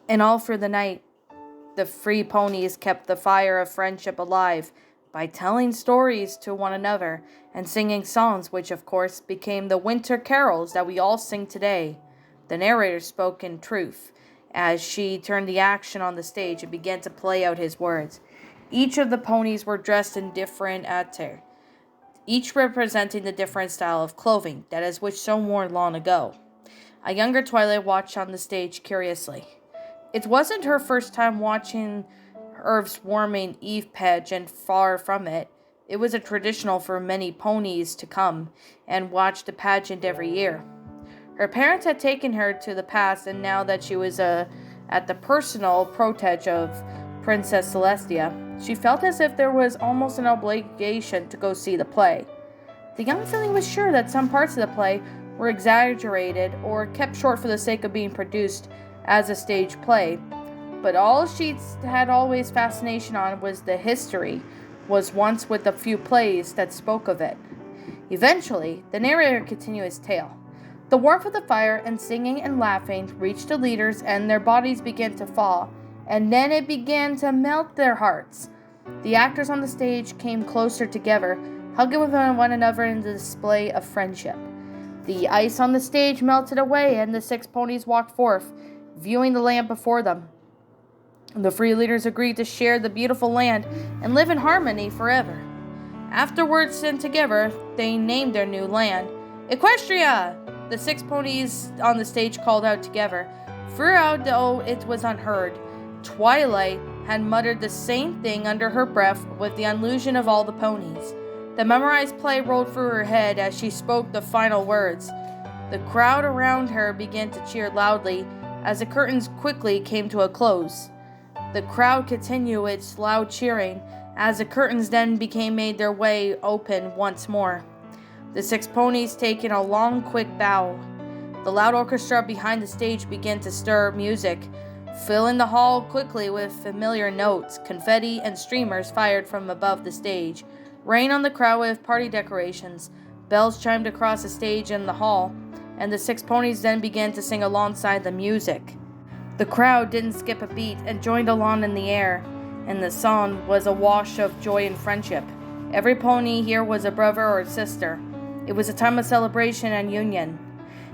And all through the night, the free ponies kept the fire of friendship alive by telling stories to one another and singing songs, which of course became the winter carols that we all sing today. The narrator spoke in truth as she turned the action on the stage and began to play out his words. Each of the ponies were dressed in different attire, each representing the different style of clothing that is which so worn long ago. A younger Twilight watched on the stage curiously. It wasn't her first time watching Earth's warming Eve pageant, far from it. It was a traditional for many ponies to come and watch the pageant every year. Her parents had taken her to the past, and now that she was at the personal protege of Princess Celestia, she felt as if there was almost an obligation to go see the play. The young filly was sure that some parts of the play were exaggerated or kept short for the sake of being produced as a stage play, but all she had always fascination on was the history was once with a few plays that spoke of it. Eventually, the narrator continued his tale. The warmth of the fire and singing and laughing reached the leaders, and their bodies began to fall, and then it began to melt their hearts. The actors on the stage came closer together, hugging one another in the display of friendship. The ice on the stage melted away, and the 6 ponies walked forth, viewing the land before them. The free leaders agreed to share the beautiful land and live in harmony forever. Afterwards, and together, they named their new land Equestria. The 6 ponies on the stage called out together. Throughout, though it was unheard, Twilight had muttered the same thing under her breath with the illusion of all the ponies. The memorized play rolled through her head as she spoke the final words. The crowd around her began to cheer loudly as the curtains quickly came to a close. The crowd continued its loud cheering as the curtains then made their way open once more. The 6 ponies taking a long, quick bow. The loud orchestra behind the stage began to stir music, filling the hall quickly with familiar notes. Confetti and streamers fired from above the stage, rained on the crowd with party decorations. Bells chimed across the stage and the hall, and the 6 ponies then began to sing alongside the music. The crowd didn't skip a beat and joined along in the air, and the song was a wash of joy and friendship. Every pony here was a brother or a sister. It was a time of celebration and union.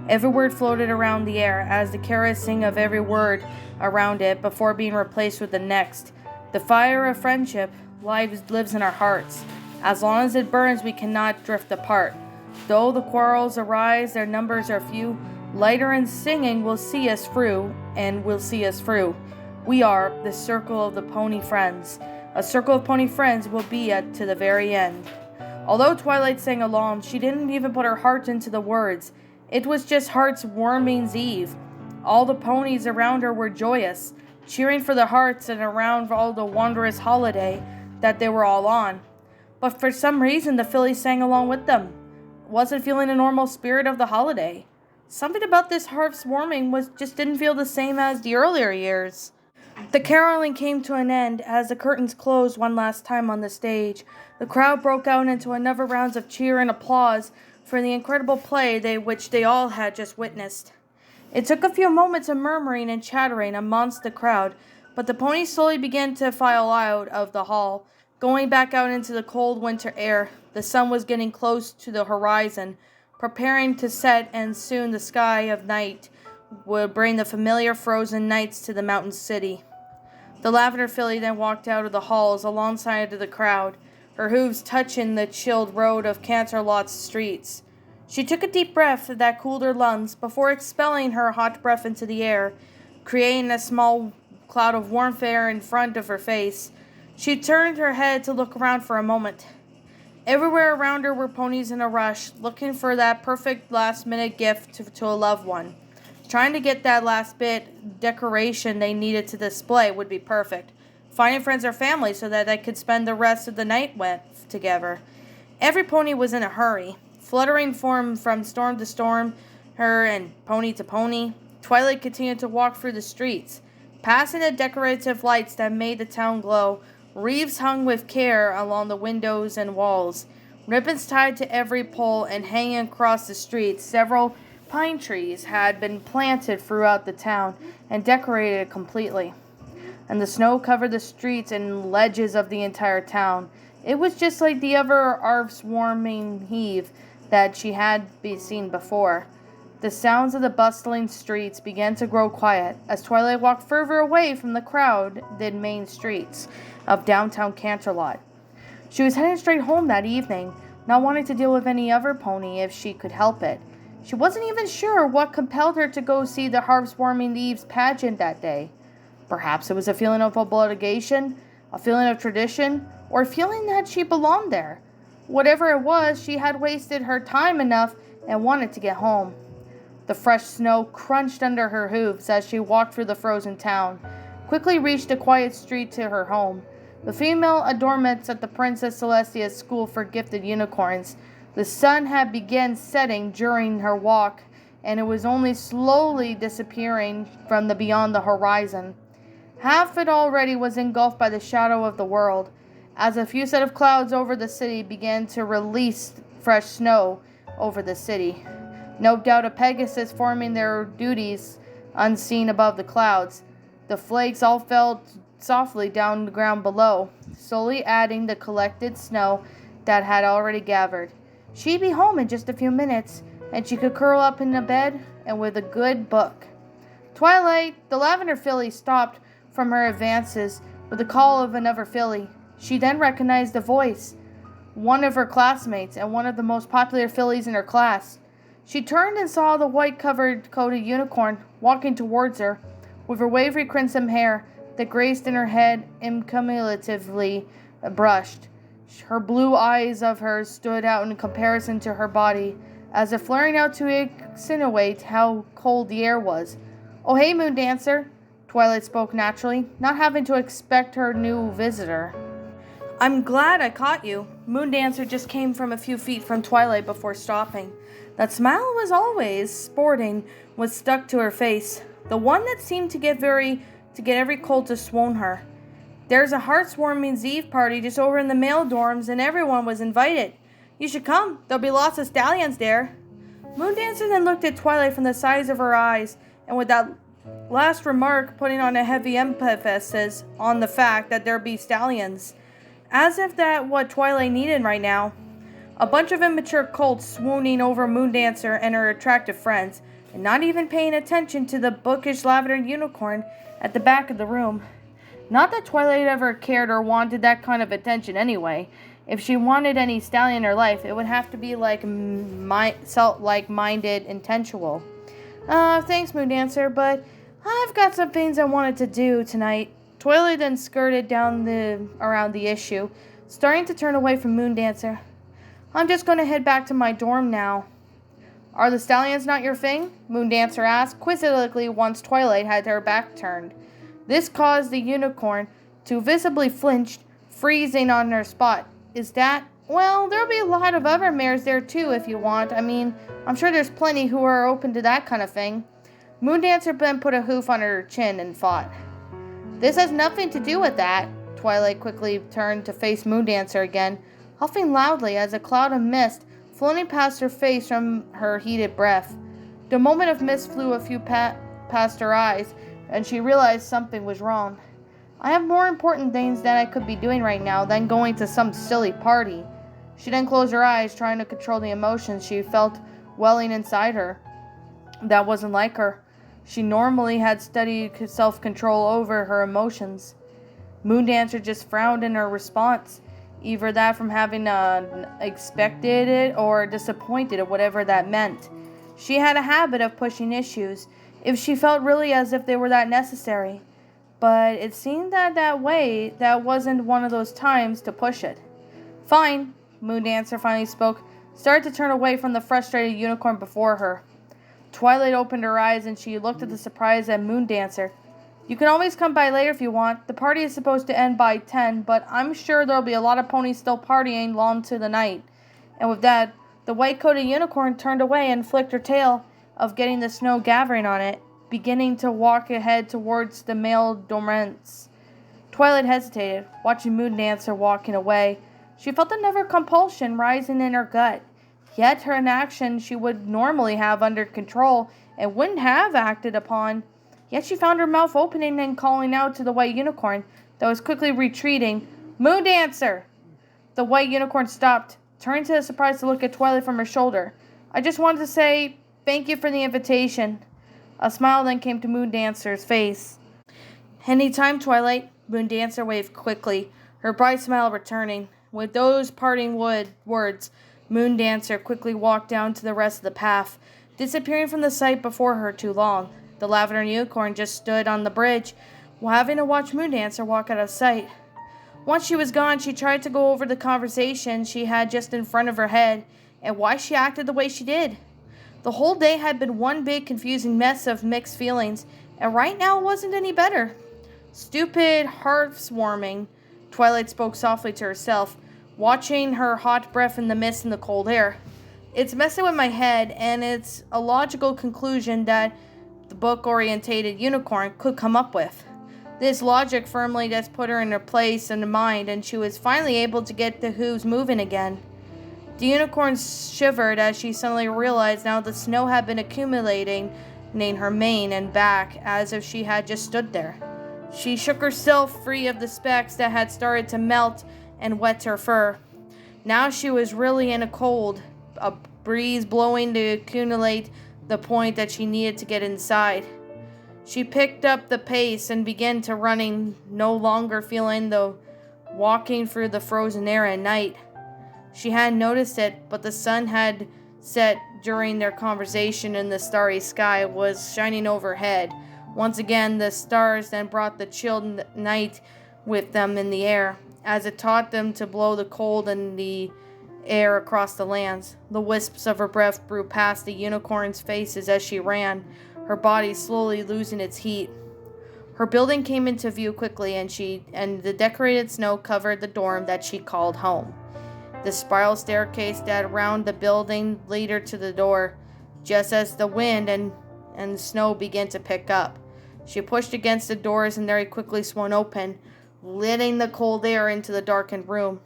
Every word floated around the air as the caressing of every word around it before being replaced with the next. The fire of friendship lives in our hearts. As long as it burns, we cannot drift apart. Though the quarrels arise, their numbers are few. Lighter and singing will see us through, and will see us through. We are the circle of the pony friends. A circle of pony friends will be to the very end. Although Twilight sang along, she didn't even put her heart into the words. It was just heart's warming's eve. All the ponies around her were joyous, cheering for the hearts and around all the wondrous holiday that they were all on. But for some reason, the filly sang along with them. Wasn't feeling the normal spirit of the holiday. Something about this heart's warming just didn't feel the same as the earlier years. The caroling came to an end as the curtains closed one last time on the stage. The crowd broke out into another round of cheer and applause for the incredible play which they all had just witnessed. It took a few moments of murmuring and chattering amongst the crowd, but the ponies slowly began to file out of the hall, going back out into the cold winter air. The sun was getting close to the horizon, preparing to set, and soon the sky of night would bring the familiar frozen nights to the mountain city. The lavender filly then walked out of the halls alongside of the crowd, her hooves touching the chilled road of Canterlot's streets. She took a deep breath that cooled her lungs before expelling her hot breath into the air, creating a small cloud of warm air in front of her face. She turned her head to look around for a moment. Everywhere around her were ponies in a rush, looking for that perfect last-minute gift to a loved one. Trying to get that last bit decoration they needed to display would be perfect. Finding friends or family so that they could spend the rest of the night together. Every pony was in a hurry, fluttering from storm to storm, her and pony to pony. Twilight continued to walk through the streets, passing the decorative lights that made the town glow. Wreaths hung with care along the windows and walls, ribbons tied to every pole and hanging across the street. Several pine trees had been planted throughout the town and decorated completely, and the snow covered the streets and ledges of the entire town. It was just like the other earth-warming heave that she had seen before. The sounds of the bustling streets began to grow quiet as Twilight walked further away from the crowded main streets of downtown Canterlot. She was heading straight home that evening, not wanting to deal with any other pony if she could help it. She wasn't even sure what compelled her to go see the Hearthwarming Leaves pageant that day. Perhaps it was a feeling of obligation, a feeling of tradition, or a feeling that she belonged there. Whatever it was, she had wasted her time enough and wanted to get home. The fresh snow crunched under her hooves as she walked through the frozen town, quickly reached a quiet street to her home. The female adornments at the Princess Celestia's School for Gifted Unicorns. The sun had begun setting during her walk, and it was only slowly disappearing from beyond the horizon. Half it already was engulfed by the shadow of the world, as a few set of clouds over the city began to release fresh snow over the city. No doubt a Pegasus forming their duties unseen above the clouds. The flakes all fell softly down the ground below, slowly adding the collected snow that had already gathered. She'd be home in just a few minutes, and she could curl up in a bed and with a good book. Twilight, the lavender filly, stopped from her advances with the call of another filly. She then recognized the voice, one of her classmates and one of the most popular fillies in her class. She turned and saw the white-coated unicorn walking towards her, with her wavy crimson hair that graced in her head incumulatively brushed. Her blue eyes of hers stood out in comparison to her body, as if flaring out to insinuate how cold the air was. "Oh, hey, Moon Dancer," Twilight spoke naturally, not having to expect her new visitor. "I'm glad I caught you." Moon Dancer just came from a few feet from Twilight before stopping. That smile was always sporting was stuck to her face, the one that seemed to get every cold to swoon her. "There's a Hearthwarming Eve party just over in the male dorms, and everyone was invited. You should come. There'll be lots of stallions there." Moon Dancer then looked at Twilight from the sides of her eyes, and with that last remark putting on a heavy emphasis on the fact that there be stallions, as if that what Twilight needed right now. A bunch of immature colts swooning over Moon Dancer and her attractive friends, and not even paying attention to the bookish lavender unicorn at the back of the room. Not that Twilight ever cared or wanted that kind of attention anyway. If she wanted any stallion in her life, it would have to be like-minded, intentional. Thanks, Moon Dancer, but I've got some things I wanted to do tonight." Twilight then skirted around the issue, starting to turn away from Moon Dancer. "I'm just going to head back to my dorm now." "Are the stallions not your thing?" Moon Dancer asked, quizzically once Twilight had her back turned. This caused the unicorn to visibly flinch, freezing on her spot. "Is that? Well, there'll be a lot of other mares there too if you want. I mean, I'm sure there's plenty who are open to that kind of thing." Moon Dancer then put a hoof on her chin and thought. "This has nothing to do with that." Twilight quickly turned to face Moon Dancer again, huffing loudly as a cloud of mist floating past her face from her heated breath. The moment of mist flew a few past her eyes, and she realized something was wrong. "I have more important things that I could be doing right now than going to some silly party." She then closed her eyes, trying to control the emotions she felt welling inside her. That wasn't like her. She normally had steady self-control over her emotions. Moon Dancer just frowned in her response, either that from having expected it or disappointed at whatever that meant. She had a habit of pushing issues, if she felt really as if they were that necessary. But it seemed that wasn't one of those times to push it. "Fine," Moon Dancer finally spoke, started to turn away from the frustrated unicorn before her. Twilight opened her eyes and she looked at the surprise at Moon Dancer. "You can always come by later if you want. The party is supposed to end by 10, but I'm sure there'll be a lot of ponies still partying long to the night." And with that, the white-coated unicorn turned away and flicked her tail of getting the snow gathering on it, beginning to walk ahead towards the male dormants. Twilight hesitated, watching Moon Dancer walking away. She felt another compulsion rising in her gut. Yet her inaction she would normally have under control and wouldn't have acted upon. Yet she found her mouth opening and calling out to the white unicorn that was quickly retreating, "Moon Dancer!" The white unicorn stopped, turning to the surprise to look at Twilight from her shoulder. "I just wanted to say thank you for the invitation." A smile then came to Moon Dancer's face. "Any time, Twilight." Moon Dancer waved quickly, her bright smile returning. With those parting words, Moon Dancer quickly walked down to the rest of the path, disappearing from the sight before her too long. The lavender unicorn just stood on the bridge, having to watch Moon Dancer walk out of sight. Once she was gone, she tried to go over the conversation she had just in front of her head, and why she acted the way she did. The whole day had been one big confusing mess of mixed feelings, and right now it wasn't any better. "Stupid hearth-warming," Twilight spoke softly to herself, watching her hot breath in the mist and the cold air. "It's messing with my head, and it's a logical conclusion that the book-orientated unicorn could come up with. This logic firmly just put her in her place in the mind, and she was finally able to get the hooves moving again." The unicorn shivered as she suddenly realized now the snow had been accumulating in her mane and back as if she had just stood there. She shook herself free of the specks that had started to melt and wet her fur. Now she was really in a cold, a breeze blowing to accumulate the point that she needed to get inside. She picked up the pace and began to running, no longer feeling the walking through the frozen air at night. She hadn't noticed it, but the sun had set during their conversation and the starry sky was shining overhead. Once again, the stars then brought the chilled night with them in the air, as it taught them to blow the cold in the air across the lands. The wisps of her breath blew past the unicorn's faces as she ran, her body slowly losing its heat. Her building came into view quickly, and the decorated snow covered the dorm that she called home. The spiral staircase that around the building led her to the door, just as the wind and the snow began to pick up. She pushed against the doors and very quickly swung open, letting the cold air into the darkened room.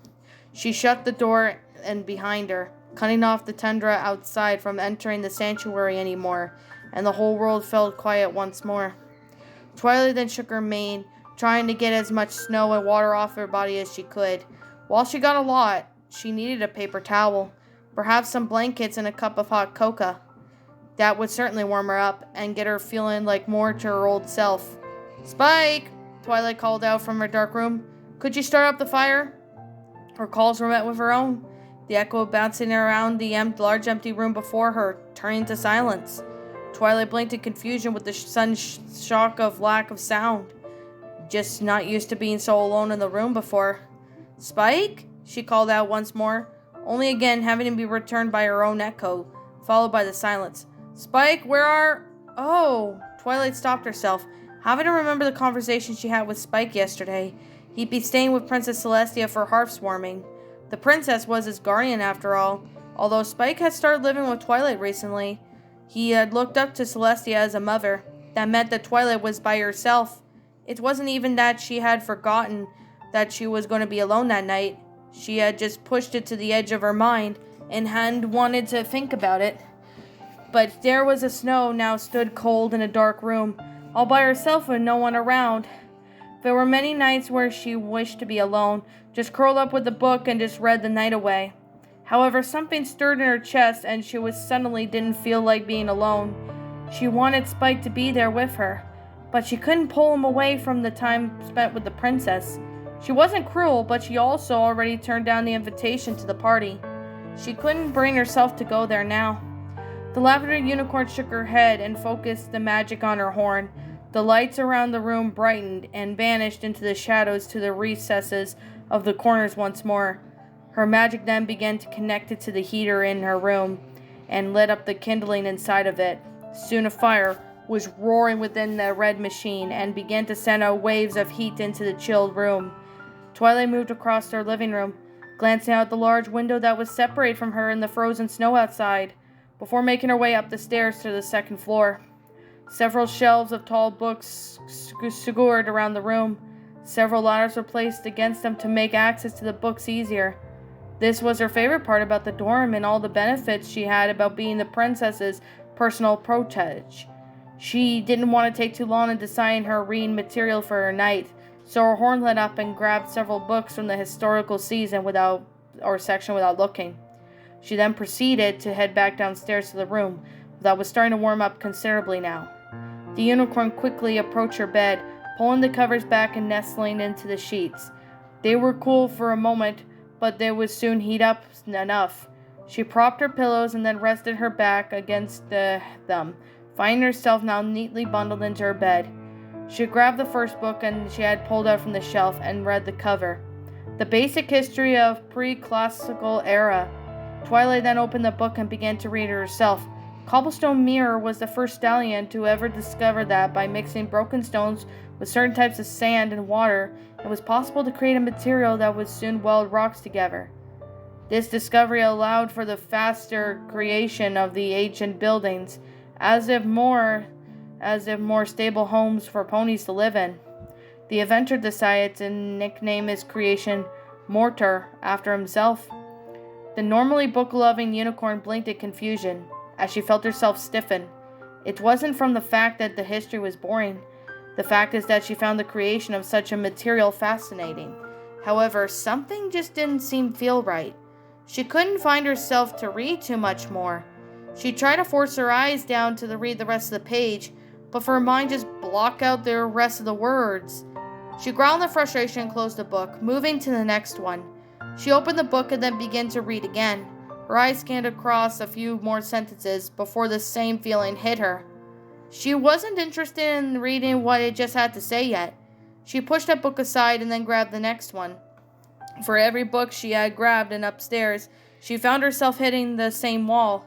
She shut the door and behind her, cutting off the tundra outside from entering the sanctuary anymore, and the whole world felt quiet once more. Twilight then shook her mane, trying to get as much snow and water off her body as she could. While she got a lot, she needed a paper towel, perhaps some blankets and a cup of hot cocoa. That would certainly warm her up and get her feeling like more to her old self. "Spike!" Twilight called out from her dark room. "Could you start up the fire?" Her calls were met with her own, the echo bouncing around the large empty room before her, turning to silence. Twilight blinked in confusion with the sudden shock of lack of sound. Just not used to being so alone in the room before. "Spike?" she called out once more, only again having to be returned by her own echo, followed by the silence. "Spike, where are—" "Oh!" Twilight stopped herself, having to remember the conversation she had with Spike yesterday. He'd be staying with Princess Celestia for hearth-warming. The princess was his guardian after all. Although Spike had started living with Twilight recently, he had looked up to Celestia as a mother. That meant that Twilight was by herself. It wasn't even that she had forgotten that she was going to be alone that night. She had just pushed it to the edge of her mind and hadn't wanted to think about it. But there was the snow now stood cold in a dark room, all by herself with no one around. There were many nights where she wished to be alone, just curled up with a book and just read the night away. However, something stirred in her chest and she suddenly didn't feel like being alone. She wanted Spike to be there with her, but she couldn't pull him away from the time spent with the princess. She wasn't cruel, but she also already turned down the invitation to the party. She couldn't bring herself to go there now. The lavender unicorn shook her head and focused the magic on her horn. The lights around the room brightened and vanished into the shadows to the recesses of the corners once more. Her magic then began to connect it to the heater in her room and lit up the kindling inside of it. Soon a fire was roaring within the red machine and began to send out waves of heat into the chilled room. Twilight moved across her living room, glancing out the large window that was separated from her in the frozen snow outside, before making her way up the stairs to the second floor. Several shelves of tall books secured around the room. Several ladders were placed against them to make access to the books easier. This was her favorite part about the dorm and all the benefits she had about being the princess's personal protege. She didn't want to take too long in deciding her reading material for her night, so her horn lit up and grabbed several books from the historical section without looking. She then proceeded to head back downstairs to the room that was starting to warm up considerably now. The unicorn quickly approached her bed, pulling the covers back and nestling into the sheets. They were cool for a moment, but they would soon heat up enough. She propped her pillows and then rested her back against them, finding herself now neatly bundled into her bed. She grabbed the first book and she had pulled out from the shelf and read the cover. The Basic History of Pre-Classical Era. Twilight then opened the book and began to read it herself. Cobblestone Mirror was the first stallion to ever discover that by mixing broken stones with certain types of sand and water, it was possible to create a material that would soon weld rocks together. This discovery allowed for the faster creation of the ancient buildings, as if more stable homes for ponies to live in. The inventor decided to nickname his creation Mortar after himself. The normally book-loving unicorn blinked in confusion as she felt herself stiffen. It wasn't from the fact that the history was boring. The fact is that she found the creation of such a material fascinating. However, something just didn't feel right. She couldn't find herself to read too much more. She tried to force her eyes down to read the rest of the page, but for her mind just blocked out the rest of the words. She growled in frustration and closed the book, moving to the next one. She opened the book and then began to read again. Her eyes scanned across a few more sentences before the same feeling hit her. She wasn't interested in reading what it just had to say yet. She pushed that book aside and then grabbed the next one. For every book she had grabbed and upstairs, she found herself hitting the same wall.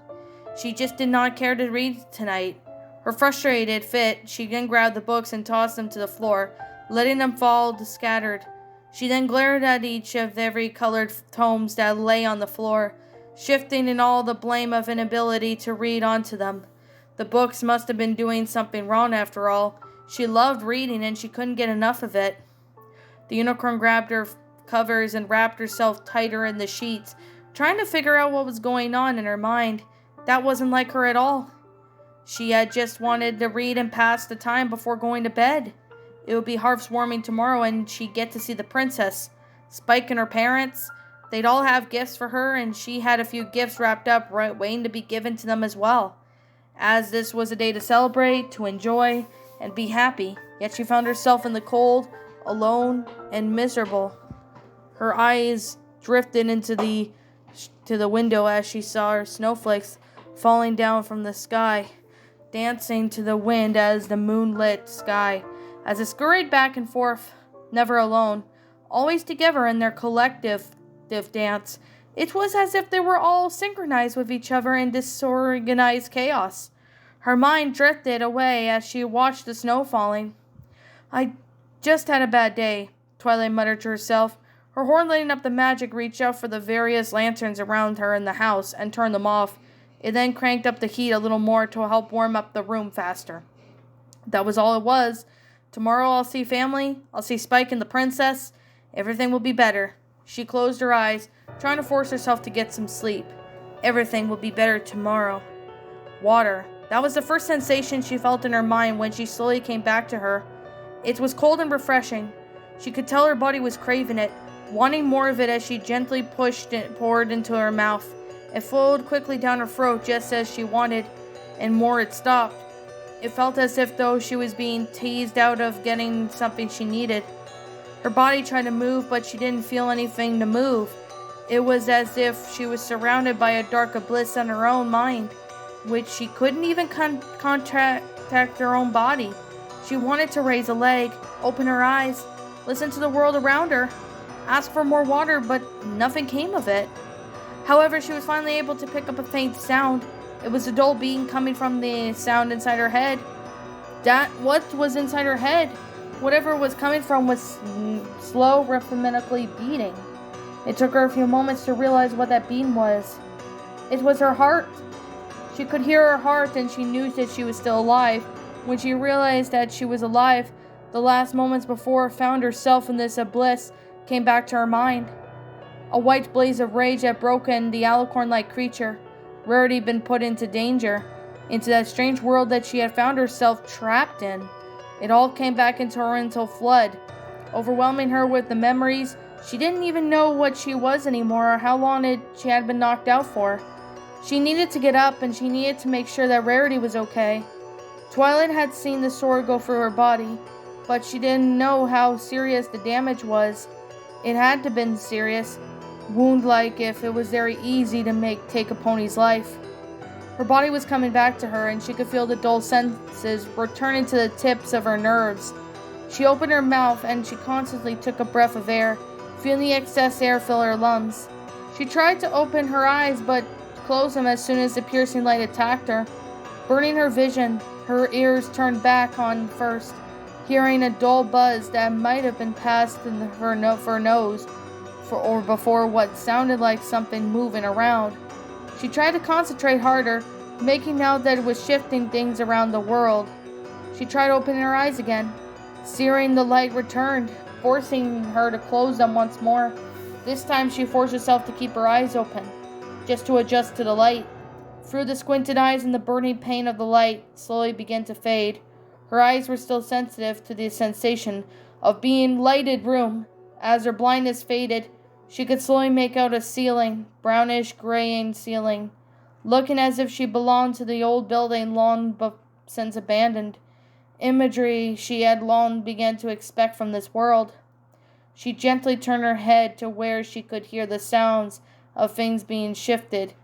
She just did not care to read tonight. Her frustrated fit, she then grabbed the books and tossed them to the floor, letting them fall scattered. She then glared at each of every colored tomes that lay on the floor, shifting in all the blame of inability to read onto them. The books must have been doing something wrong after all. She loved reading and she couldn't get enough of it. The unicorn grabbed her covers and wrapped herself tighter in the sheets, trying to figure out what was going on in her mind. That wasn't like her at all. She had just wanted to read and pass the time before going to bed. It would be heartwarming tomorrow and she'd get to see the princess. Spike and her parents, they'd all have gifts for her, and she had a few gifts wrapped up waiting to be given to them as well. As this was a day to celebrate, to enjoy, and be happy, yet she found herself in the cold, alone, and miserable. Her eyes drifted to the window as she saw her snowflakes falling down from the sky, dancing to the wind as the moonlit sky. As it scurried back and forth, never alone, always together in their collective dance, it was as if they were all synchronized with each other in disorganized chaos. Her mind drifted away as she watched the snow falling. "I just had a bad day," Twilight muttered to herself. Her horn lighting up the magic reached out for the various lanterns around her in the house and turned them off. It then cranked up the heat a little more to help warm up the room faster. That was all it was. Tomorrow I'll see family, I'll see Spike and the princess. Everything will be better. She closed her eyes, trying to force herself to get some sleep. Everything will be better tomorrow. Water. That was the first sensation she felt in her mind when she slowly came back to her. It was cold and refreshing. She could tell her body was craving it, wanting more of it as she gently poured into her mouth. It flowed quickly down her throat just as she wanted, and more it stopped. It felt as if though she was being teased out of getting something she needed. Her body tried to move, but she didn't feel anything to move. It was as if she was surrounded by a dark abyss in her own mind, which she couldn't even contact her own body. She wanted to raise a leg, open her eyes, listen to the world around her, ask for more water, but nothing came of it. However, she was finally able to pick up a faint sound. It was a dull beating coming from the sound inside her head. What was inside her head? Whatever it was coming from was slow, rhythmically beating. It took her a few moments to realize what that beating was. It was her heart. She could hear her heart and she knew that she was still alive. When she realized that she was alive, the last moments before found herself in this abyss came back to her mind. A white blaze of rage had broken the alicorn-like creature. Rarity had been put into danger, into that strange world that she had found herself trapped in. It all came back into her into flood, overwhelming her with the memories. She didn't even know what she was anymore or how long she had been knocked out for. She needed to get up, and she needed to make sure that Rarity was okay. Twilight had seen the sword go through her body, but she didn't know how serious the damage was. It had to have been serious, wound-like, if it was very easy to take a pony's life. Her body was coming back to her, and she could feel the dull senses returning to the tips of her nerves. She opened her mouth, and she constantly took a breath of air, feeling the excess air fill her lungs. She tried to open her eyes, but closed them as soon as the piercing light attacked her, burning her vision. Her ears turned back on first, hearing a dull buzz that might have been passed in her nose, or before what sounded like something moving around. She tried to concentrate harder, making out that it was shifting things around the world. She tried opening her eyes again. Searing the light returned, forcing her to close them once more. This time she forced herself to keep her eyes open, just to adjust to the light. Through the squinted eyes, and the burning pain of the light slowly began to fade. Her eyes were still sensitive to the sensation of being lighted room. As her blindness faded, she could slowly make out a ceiling, brownish graying ceiling, looking as if she belonged to the old building long since abandoned. Imagery she had long begun to expect from this world. She gently turned her head to where she could hear the sounds of things being shifted.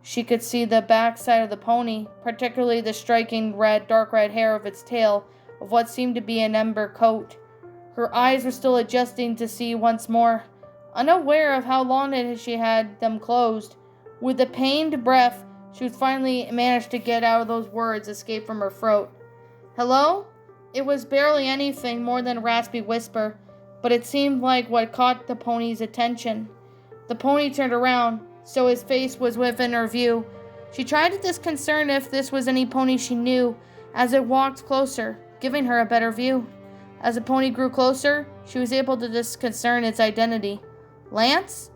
She could see the backside of the pony, particularly the striking dark red hair of its tail, of what seemed to be an ember coat. Her eyes were still adjusting to see once more, unaware of how long she had them closed. With a pained breath, she finally managed to get out of those words escape from her throat. "Hello?" It was barely anything more than a raspy whisper, but it seemed like what caught the pony's attention. The pony turned around, so his face was within her view. She tried to discern if this was any pony she knew, as it walked closer, giving her a better view. As the pony grew closer, she was able to discern its identity. "Lance?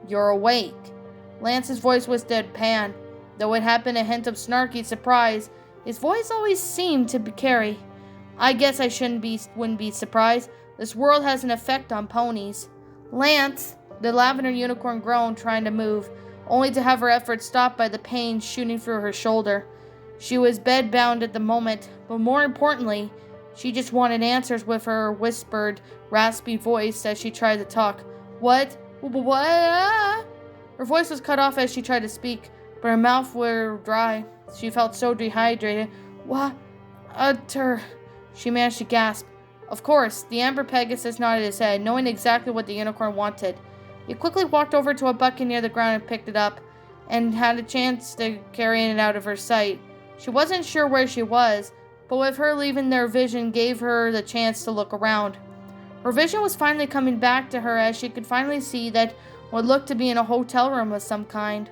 You're awake." Lance's voice was deadpan, though it had been a hint of snarky surprise. His voice always seemed to carry. "I guess I wouldn't be surprised. This world has an effect on ponies." "Lance!" The lavender unicorn groaned, trying to move, only to have her efforts stopped by the pain shooting through her shoulder. She was bedbound at the moment, but more importantly, she just wanted answers with her whispered, raspy voice as she tried to talk. What? Her voice was cut off as she tried to speak, but her mouth was dry. She felt so dehydrated. "Water," she managed to gasp. Of course, the Amber Pegasus nodded his head, knowing exactly what the unicorn wanted. He quickly walked over to a bucket near the ground and picked it up, and had a chance to carry it out of her sight. She wasn't sure where she was, but with her leaving their vision gave her the chance to look around. Her vision was finally coming back to her as she could finally see that what looked to be in a hotel room of some kind.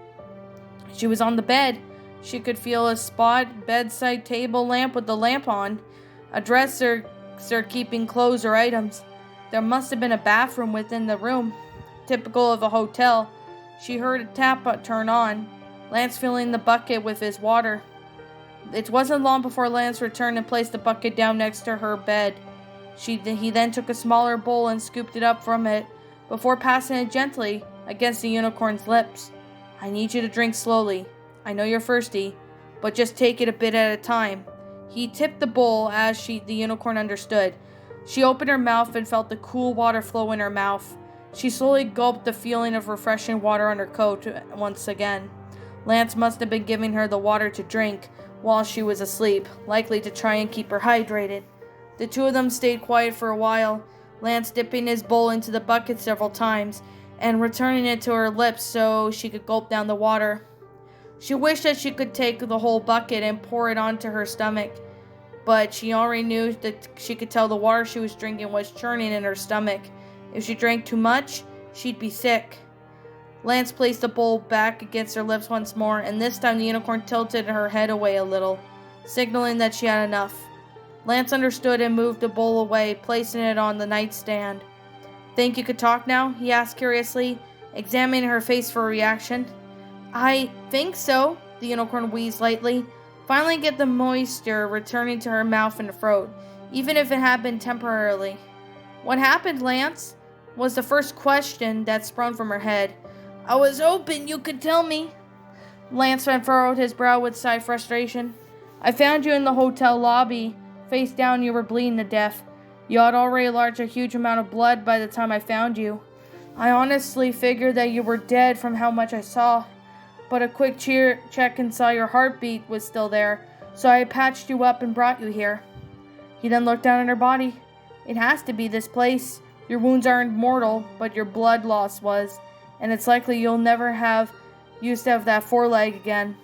She was on the bed. She could feel a spot bedside table lamp with the lamp on, a dresser keeping clothes or items. There must have been a bathroom within the room, typical of a hotel. She heard a tap turn on, Lance filling the bucket with his water. It wasn't long before Lance returned and placed the bucket down next to her bed. He then took a smaller bowl and scooped it up from it, before passing it gently against the unicorn's lips. "I need you to drink slowly. I know you're thirsty, but just take it a bit at a time." He tipped the bowl as the unicorn understood. She opened her mouth and felt the cool water flow in her mouth. She slowly gulped the feeling of refreshing water on her coat once again. Lance must have been giving her the water to drink while she was asleep, likely to try and keep her hydrated. The two of them stayed quiet for a while, Lance dipping his bowl into the bucket several times and returning it to her lips so she could gulp down the water. She wished that she could take the whole bucket and pour it onto her stomach, but she already knew that she could tell the water she was drinking was churning in her stomach. If she drank too much, she'd be sick. Lance placed the bowl back against her lips once more, and this time the unicorn tilted her head away a little, signaling that she had enough. Lance understood and moved the bowl away, placing it on the nightstand. "Think you could talk now?" he asked curiously, examining her face for a reaction. I think so, the unicorn wheezed lightly, finally get the moisture returning to her mouth and throat, even if it happened temporarily. What happened, Lance? Was the first question that sprung from her head. I was hoping you could tell me. Lance furrowed his brow with sigh of frustration. I found you in the hotel lobby. Face down, you were bleeding to death. You had already lost a huge amount of blood by the time I found you. I honestly figured that you were dead from how much I saw, but a quick check and saw your heartbeat was still there, so I patched you up and brought you here. He then looked down at her body. It has to be this place. Your wounds aren't mortal, but your blood loss was, and it's likely you'll never have used to have that foreleg again.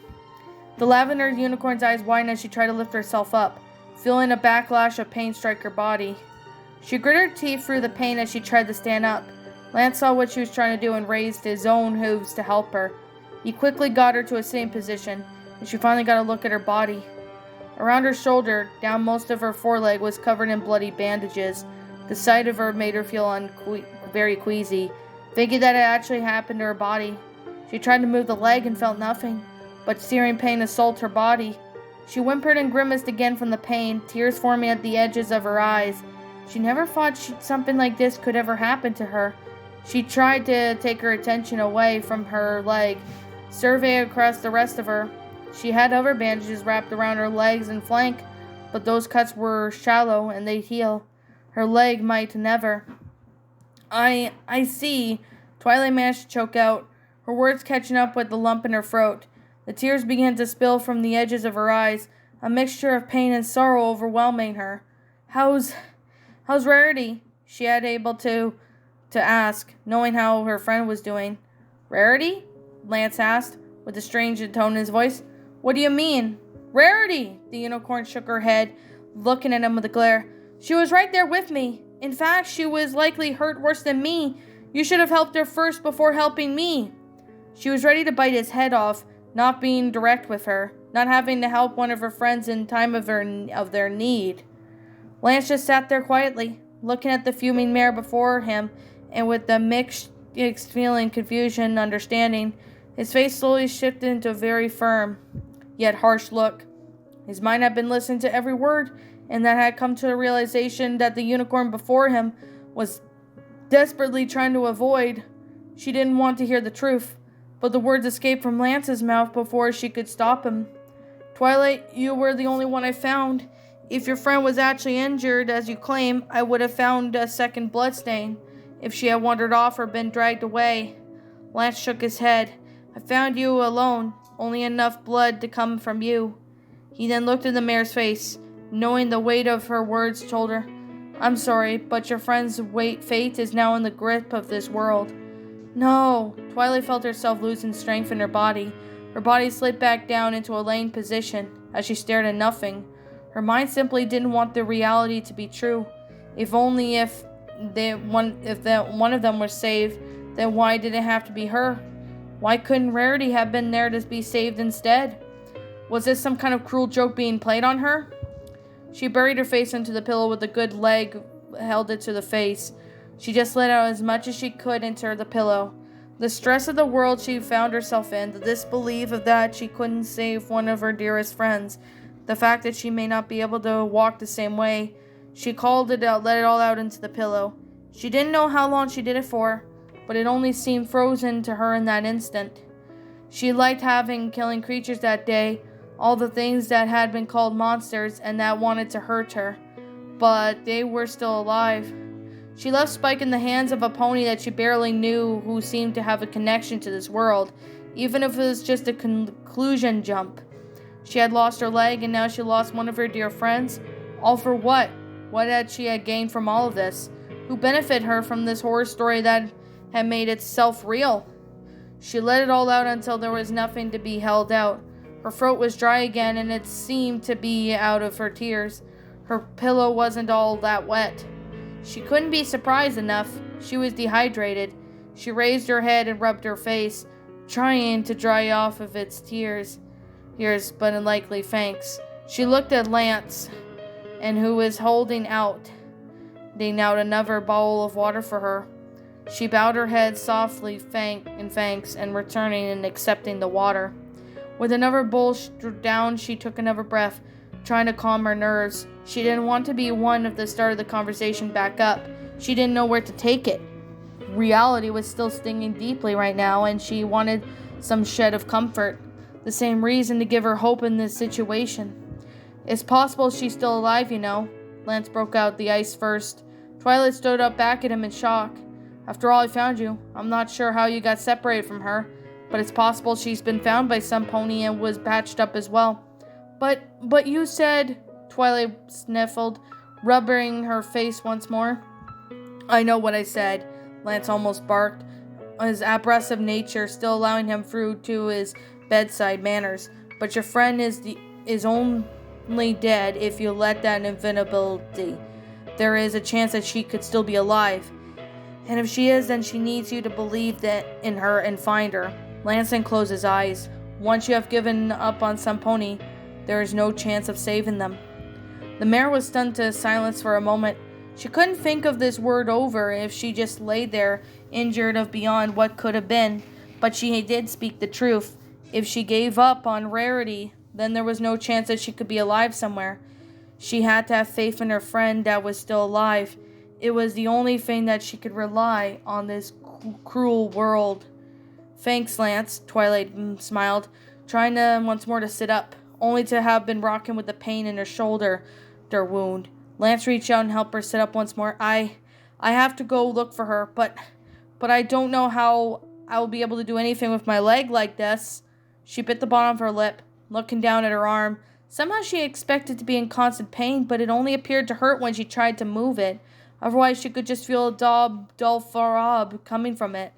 The lavender unicorn's eyes widened as she tried to lift herself up, feeling a backlash of pain strike her body. She gritted her teeth through the pain as she tried to stand up. Lance saw what she was trying to do and raised his own hooves to help her. He quickly got her to a sitting position, and she finally got a look at her body. Around her shoulder, down most of her foreleg, was covered in bloody bandages. The sight of her made her feel very queasy, thinking that it actually happened to her body. She tried to move the leg and felt nothing, but searing pain assaulted her body. She whimpered and grimaced again from the pain, tears forming at the edges of her eyes. She never thought something like this could ever happen to her. She tried to take her attention away from her leg, surveying across the rest of her. She had other bandages wrapped around her legs and flank, but those cuts were shallow and they'd heal. Her leg might never. I see. Twilight managed to choke out, her words catching up with the lump in her throat. The tears began to spill from the edges of her eyes, a mixture of pain and sorrow overwhelming her. How's Rarity? She had able to ask, knowing how her friend was doing. Rarity? Lance asked, with a strange tone in his voice. What do you mean? Rarity! The unicorn shook her head, looking at him with a glare. She was right there with me. In fact, she was likely hurt worse than me. You should have helped her first before helping me. She was ready to bite his head off, not being direct with her, not having to help one of her friends in time of their need. Lance just sat there quietly, looking at the fuming mare before him, and with the mixed feeling, confusion, and understanding, his face slowly shifted into a very firm, yet harsh look. His mind had been listening to every word, and that had come to the realization that the unicorn before him was desperately trying to avoid. She didn't want to hear the truth, but the words escaped from Lance's mouth before she could stop him. Twilight, you were the only one I found. If your friend was actually injured, as you claim, I would have found a second bloodstain, if she had wandered off or been dragged away. Lance shook his head. I found you alone, only enough blood to come from you. He then looked in the mare's face, knowing the weight of her words told her, I'm sorry, but your friend's fate is now in the grip of this world. No. Twilight felt herself losing strength in her body. Her body slid back down into a laying position as she stared at nothing. Her mind simply didn't want the reality to be true. If one of them was saved, then why did it have to be her? Why couldn't Rarity have been there to be saved instead? Was this some kind of cruel joke being played on her? She buried her face into the pillow with a good leg held it to the face. She just let out as much as she could into the pillow. The stress of the world she found herself in, the disbelief of that she couldn't save one of her dearest friends, the fact that she may not be able to walk the same way. She called it out, let it all out into the pillow. She didn't know how long she did it for, but it only seemed frozen to her in that instant. She liked killing creatures that day, all the things that had been called monsters and that wanted to hurt her, but they were still alive. She left Spike in the hands of a pony that she barely knew who seemed to have a connection to this world, even if it was just a conclusion jump. She had lost her leg and now she lost one of her dear friends. All for what? What had she gained from all of this? Who benefited her from this horror story that had made itself real? She let it all out until there was nothing to be held out. Her throat was dry again and it seemed to be out of her tears. Her pillow wasn't all that wet. She couldn't be surprised enough. She was dehydrated. She raised her head and rubbed her face, trying to dry off of its tears, but unlikely thanks. She looked at Lance, and who was holding out another bowl of water for her. She bowed her head softly in thanks and returning and accepting the water. With another bowl down, she took another breath, trying to calm her nerves. She didn't want to be one of the start of the conversation back up. She didn't know where to take it. Reality was still stinging deeply right now, and she wanted some shed of comfort. The same reason to give her hope in this situation. It's possible she's still alive, you know. Lance broke out the ice first. Twilight stood up back at him in shock. After all, I found you. I'm not sure how you got separated from her, but it's possible she's been found by some pony and was patched up as well. But you said, Twilight sniffled, rubbing her face once more. I know what I said, Lance almost barked, his abrasive nature still allowing him through to his bedside manners. But your friend is only dead if you let that invulnerability. There is a chance that she could still be alive. And if she is, then she needs you to believe that in her and find her. Lansing closed his eyes. Once you have given up on some pony, there is no chance of saving them. The mare was stunned to silence for a moment. She couldn't think of this word over if she just lay there, injured of beyond what could have been. But she did speak the truth. If she gave up on Rarity, then there was no chance that she could be alive somewhere. She had to have faith in her friend that was still alive. It was the only thing that she could rely on this cruel world. Thanks, Lance, Twilight smiled, trying to once more to sit up, only to have been rocking with the pain in her shoulder, their wound. Lance reached out and helped her sit up once more. I have to go look for her, but I don't know how I will be able to do anything with my leg like this. She bit the bottom of her lip, looking down at her arm. Somehow she expected to be in constant pain, but it only appeared to hurt when she tried to move it. Otherwise, she could just feel a dull throb coming from it.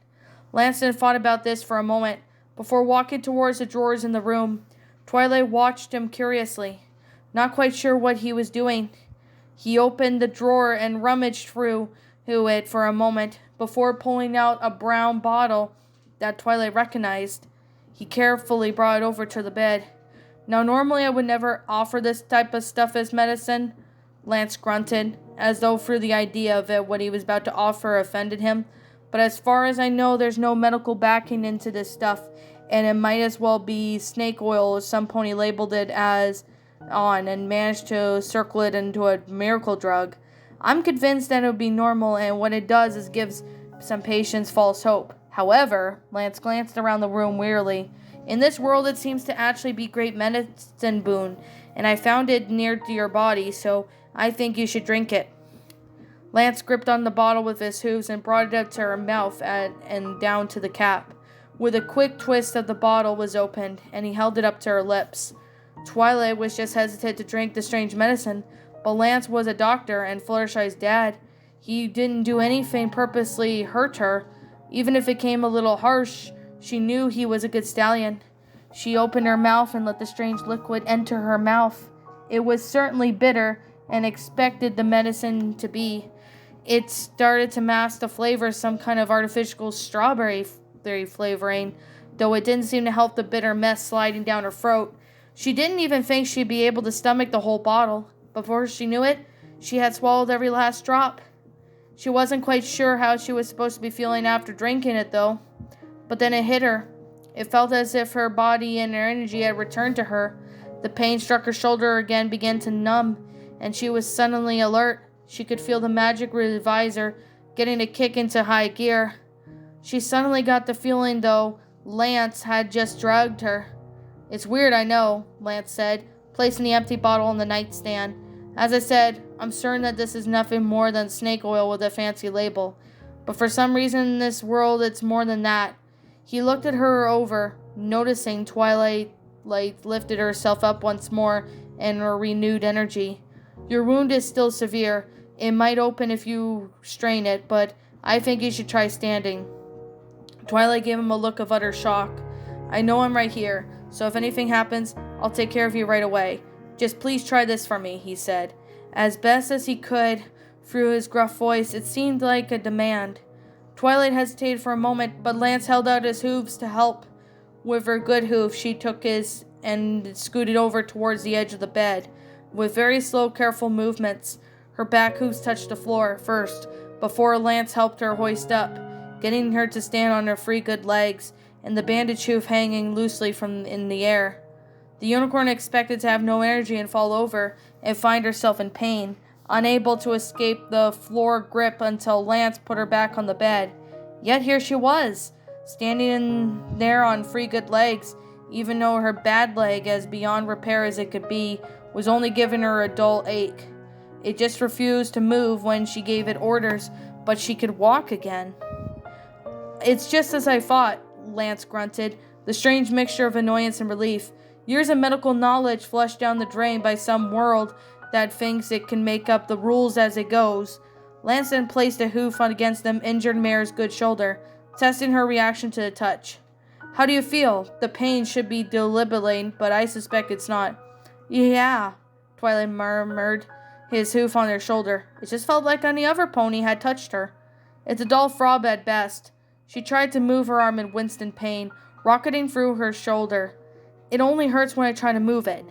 Lanston thought about this for a moment, before walking towards the drawers in the room. Twilight watched him curiously, not quite sure what he was doing. He opened the drawer and rummaged through it for a moment, before pulling out a brown bottle that Twilight recognized. He carefully brought it over to the bed. Now, normally I would never offer this type of stuff as medicine, Lance grunted, as though through the idea of it, what he was about to offer offended him. But as far as I know, there's no medical backing into this stuff, and it might as well be snake oil, as some pony labeled it as on and managed to circle it into a miracle drug. I'm convinced that it would be normal, and what it does is gives some patients false hope. However, Lance glanced around the room wearily. In this world, it seems to actually be great medicine boon, and I found it near to your body, so I think you should drink it. Lance gripped on the bottle with his hooves and brought it up to her mouth and down to the cap. With a quick twist of the bottle was opened, and he held it up to her lips. Twilight was just hesitant to drink the strange medicine, but Lance was a doctor and Fluttershy's dad. He didn't do anything purposely hurt her. Even if it came a little harsh, she knew he was a good stallion. She opened her mouth and let the strange liquid enter her mouth. It was certainly bitter, and expected the medicine to be. It started to mask the flavor, some kind of artificial strawberry flavoring, though it didn't seem to help the bitter mess sliding down her throat. She didn't even think she'd be able to stomach the whole bottle. Before she knew it, she had swallowed every last drop. She wasn't quite sure how she was supposed to be feeling after drinking it, though. But then it hit her. It felt as if her body and her energy had returned to her. The pain struck her shoulder again, began to numb, and she was suddenly alert. She could feel the magic revisor getting a kick into high gear. She suddenly got the feeling, though, Lance had just drugged her. It's weird, I know, Lance said, placing the empty bottle on the nightstand. As I said, I'm certain that this is nothing more than snake oil with a fancy label. But for some reason in this world, it's more than that. He looked at her over, noticing Twilight lifted herself up once more in her renewed energy. Your wound is still severe. It might open if you strain it, but I think you should try standing. Twilight gave him a look of utter shock. I know I'm right here, so if anything happens, I'll take care of you right away. Just please try this for me, he said. As best as he could, through his gruff voice, it seemed like a demand. Twilight hesitated for a moment, but Lance held out his hooves to help. With her good hoof, she took his and scooted over towards the edge of the bed. With very slow, careful movements, her back hooves touched the floor first, before Lance helped her hoist up. getting her to stand on her free good legs, and the bandage hoof hanging loosely from in the air. The unicorn expected to have no energy and fall over and find herself in pain, unable to escape the floor grip until Lance put her back on the bed. Yet here she was, standing there on free good legs, even though her bad leg, as beyond repair as it could be, was only giving her a dull ache. It just refused to move when she gave it orders, but she could walk again. "It's just as I thought," Lance grunted, the strange mixture of annoyance and relief. Years of medical knowledge flushed down the drain by some world that thinks it can make up the rules as it goes. Lance then placed a hoof against the injured mare's good shoulder, testing her reaction to the touch. "How do you feel? The pain should be debilitating, but I suspect it's not." "Yeah," Twilight murmured, his hoof on her shoulder. "It just felt like any other pony had touched her." "It's a dull throb at best." She tried to move her arm and winced in pain, rocketing through her shoulder. "It only hurts when I try to move it."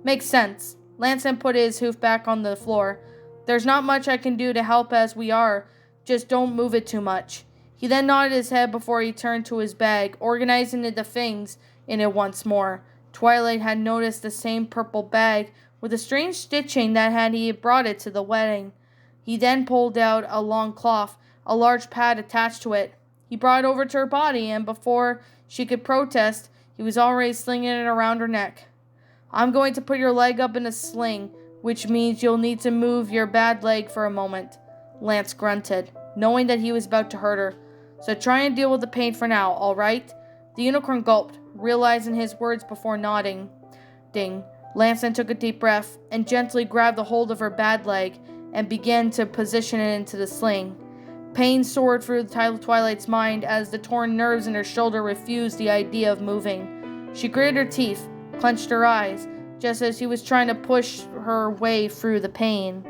"Makes sense." Lance then put his hoof back on the floor. "There's not much I can do to help as we are. Just don't move it too much." He then nodded his head before he turned to his bag, organizing the things in it once more. Twilight had noticed the same purple bag with the strange stitching that he had brought it to the wedding. He then pulled out a long cloth, a large pad attached to it. He brought it over to her body, and before she could protest, he was already slinging it around her neck. "I'm going to put your leg up in a sling, which means you'll need to move your bad leg for a moment," Lance grunted, knowing that he was about to hurt her. "So try and deal with the pain for now, all right?" The unicorn gulped, realizing his words before nodding. Lance then took a deep breath and gently grabbed a hold of her bad leg and began to position it into the sling. Pain soared through Twilight's mind as the torn nerves in her shoulder refused the idea of moving. She gritted her teeth, clenched her eyes, just as she was trying to push her way through the pain.